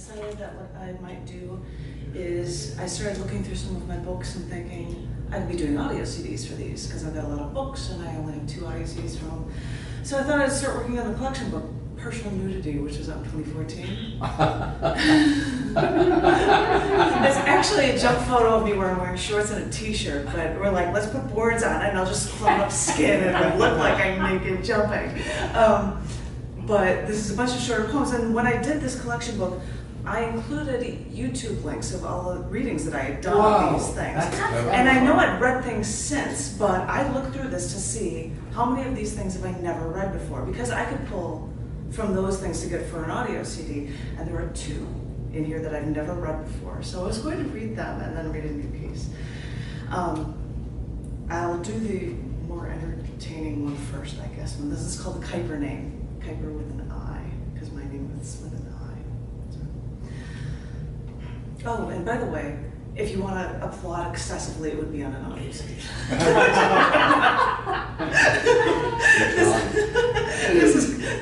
decided that what I might do is I started looking through some of my books and thinking I'd be doing audio CDs for these because I've got a lot of books and I only have 2 audio CDs from them. So I thought I'd start working on the collection book, Personal Nudity, which is out in 2014. It's actually a jump photo of me where I'm wearing shorts and a t-shirt, but we're like, let's put boards on it and I'll just clone up skin and it'll look like I'm naked jumping. But this is a bunch of shorter poems, and when I did this collection book, I included YouTube links of all the readings that I had done of these things. And I know I'd read things since, but I looked through this to see how many of these things have I never read before, because I could pull from those things to get for an audio CD, and there are 2 in here that I've never read before. So I was going to read them and then read a new piece. I'll do the more entertaining one first, I guess. This is called the Kuyper name. Kuyper with an I, because my name is with an I. Oh, and by the way, if you want to applaud excessively, it would be on an audio CD.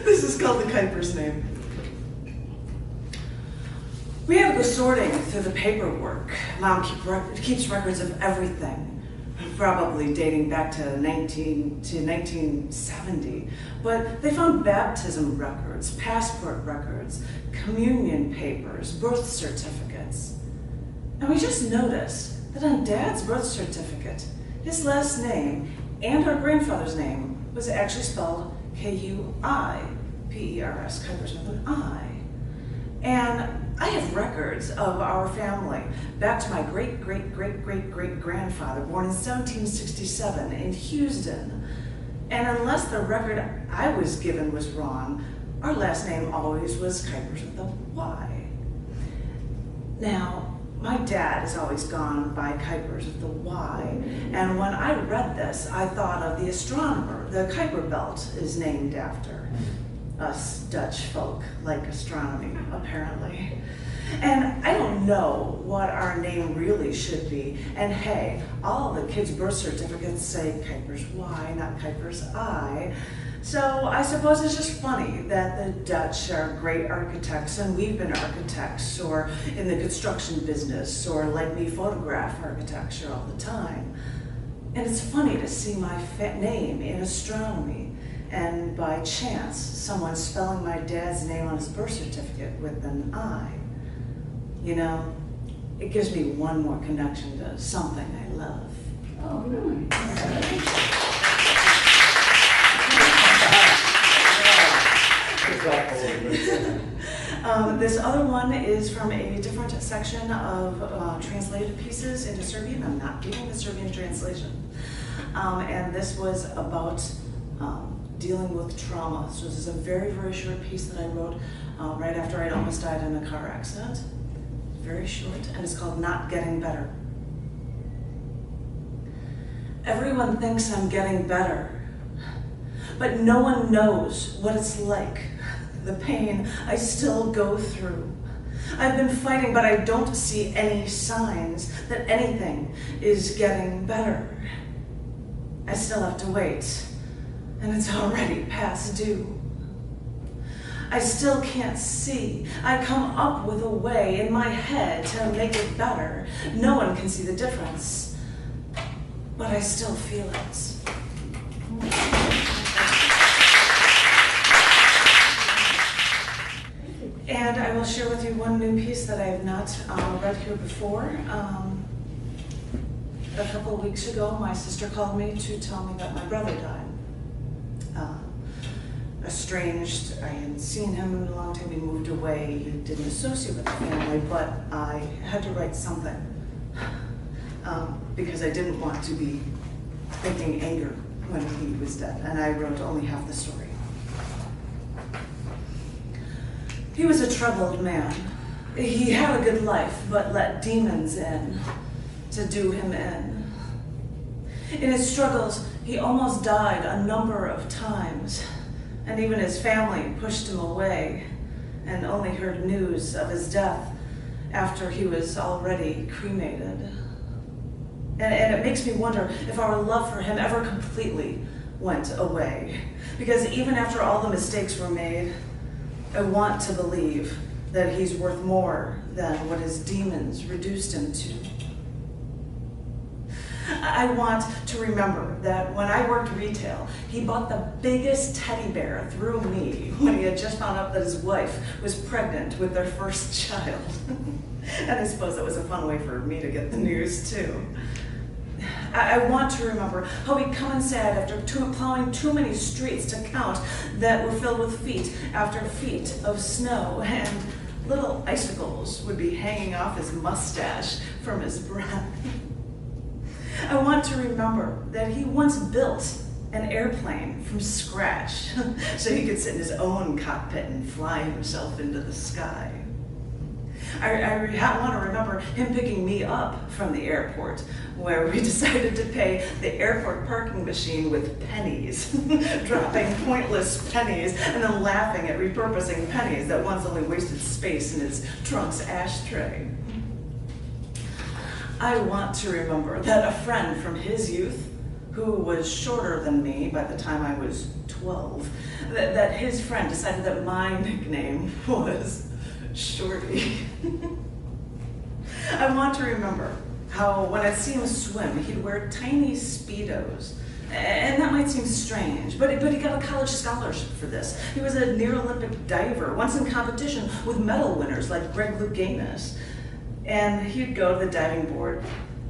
This is called the Kuypers name. We have to go sorting through the paperwork. Mom keeps records of everything, probably dating back to 1970. But they found baptism records, passport records, communion papers, birth certificates. And we just noticed that on Dad's birth certificate, his last name and our grandfather's name was actually spelled K-U-I-P-E-R-S, Kuipers with an I. And I have records of our family back to my great-great-great-great-great-grandfather, born in 1767 in Houston. And unless the record I was given was wrong, our last name always was Kuipers with a Y. Now, my dad has always gone by Kuipers with the Y, and when I read this, I thought of the astronomer. The Kuiper belt is named after us Dutch folk like astronomy, apparently. And I don't know what our name really should be. And hey, all the kids' birth certificates say Kuipers Y, not Kuipers I. So I suppose it's just funny that the Dutch are great architects and we've been architects, or in the construction business, or like me, photograph architecture all the time. And it's funny to see my name in astronomy, and by chance, someone spelling my dad's name on his birth certificate with an I. You know, it gives me one more connection to something I love. Oh, really? This other one is from a different section of translated pieces into Serbian. I'm not reading the Serbian translation. And this was about dealing with trauma. So this is a very, very short piece that I wrote right after I'd almost died in a car accident. Very short, and it's called Not Getting Better. Everyone thinks I'm getting better, but no one knows what it's like, the pain I still go through. I've been fighting, but I don't see any signs that anything is getting better. I still have to wait, and it's already past due. I still can't see. I come up with a way in my head to make it better. No one can see the difference, but I still feel it. And I will share with you one new piece that I have not read here before. A couple of weeks ago, my sister called me to tell me that my brother died. Estranged, I hadn't seen him in a long time, he moved away, he didn't associate with the family, but I had to write something because I didn't want to be thinking anger when he was dead, and I wrote only half the story. He was a troubled man. He had a good life, but let demons in to do him in. In his struggles, he almost died a number of times. And even his family pushed him away and only heard news of his death after he was already cremated. And it makes me wonder if our love for him ever completely went away. Because even after all the mistakes were made, I want to believe that he's worth more than what his demons reduced him to. I want to remember that when I worked retail, he bought the biggest teddy bear through me when he had just found out that his wife was pregnant with their first child. And I suppose that was a fun way for me to get the news too. I want to remember how he'd come inside after plowing too many streets to count that were filled with feet after feet of snow, and little icicles would be hanging off his mustache from his breath. I want to remember that he once built an airplane from scratch so he could sit in his own cockpit and fly himself into the sky. I want to remember him picking me up from the airport, where we decided to pay the airport parking machine with pennies, dropping pointless pennies and then laughing at repurposing pennies that once only wasted space in his trunk's ashtray. I want to remember that a friend from his youth, who was shorter than me by the time I was 12, that his friend decided that my nickname was Shorty. I want to remember how when I'd see him swim, he'd wear tiny Speedos. And that might seem strange, but he got a college scholarship for this. He was a near-Olympic diver, once in competition with medal winners like Greg Louganis. And he'd go to the diving board,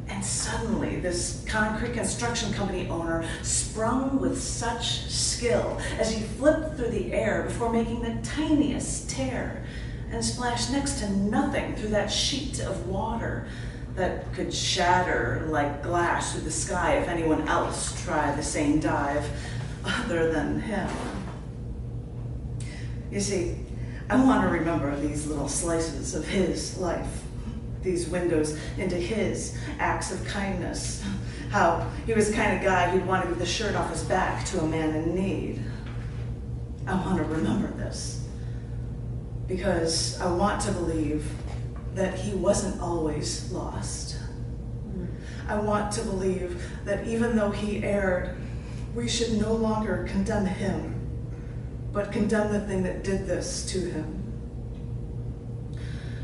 and suddenly this concrete construction company owner sprung with such skill as he flipped through the air before making the tiniest tear and splashed next to nothing through that sheet of water that could shatter like glass through the sky if anyone else tried the same dive other than him. You see, I want to remember these little slices of his life, these windows into his acts of kindness, how he was the kind of guy who'd want to give the shirt off his back to a man in need. I want to remember this because I want to believe that he wasn't always lost. I want to believe that even though he erred, we should no longer condemn him, but condemn the thing that did this to him.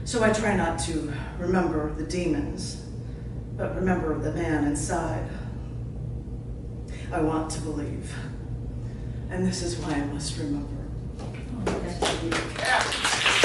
So I try not to remember the demons, but remember the man inside. I want to believe, and this is why I must remember. Oh, that's